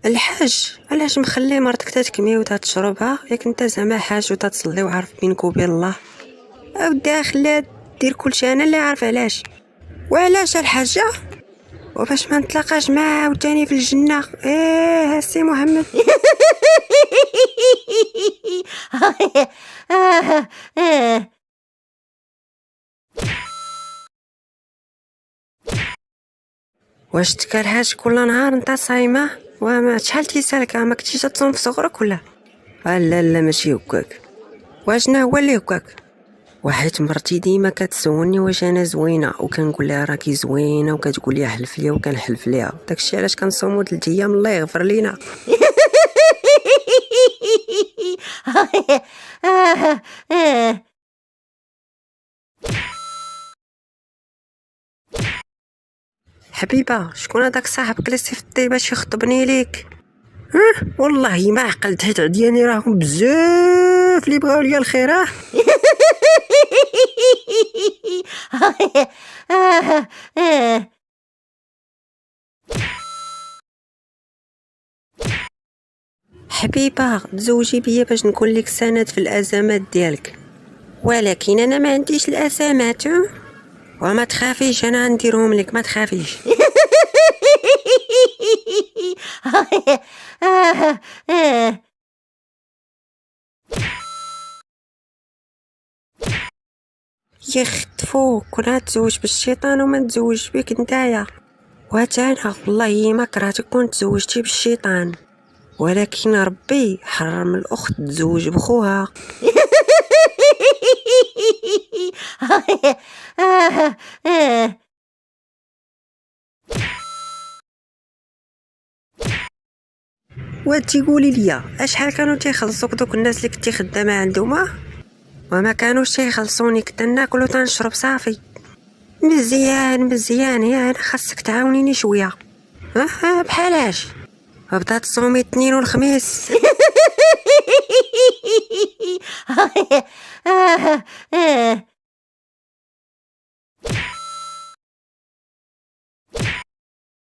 الحاج علاش مخلي مرتك تتكمي وتشربها ياك انت زعما حاج وتتصلي وعارف بينك وبين الله؟ اودي خليها دير كلشي، انا اللي عارف علاش. وعلاش الحاجه؟ وباش ما نتلاقاش معاه عاوتاني في الجنه. ايه سي محمد. واش تكال الحاج كل نهار انت صايمه؟ وما شحال تيسالك ما كنتيش تصوم في صغرك ولا؟ لا لا ماشي هكاك. واشنا هو اللي هكاك؟ وحيت مرتي ديما كتسولني واش انا زوينه وكنقول لها راكي زوينه وكتقول لي حلف ليا وكنحلف ليها. داكشي علاش كنصوموا 3 ايام الله يغفر لينا. حبيبه شكون هذاك صاحبك اللي صيفطتي باش يخطبني ليك؟ والله ما عقلت حيت عدياني راهم بزاف اللي بغاو ليا الخير. حبيبه تزوجي بيا باش نكون لك سند في الازمات ديالك، ولكن انا ما عنديش الازمات. وما تخافيش انا نديرهم لك، ما تخافيش. يختفو كون تزوج بالشيطان وما نتزوج بك نتايا. واتانا والله ما كرهتك كون تزوجتي بالشيطان، ولكن ربي حرم الاخت تزوج بخوها. وتقولي لي اشحال كانوا تيخلصوك دوك الناس اللي كنتي خدامه عندهما؟ وما كانوش تيخلصوني، كنت ناكل وتنشرب صافي. مزيان مزيان، يا انا خاصك تعاونيني شويه. بحالاش؟ بدات تصومي الاثنين والخميس.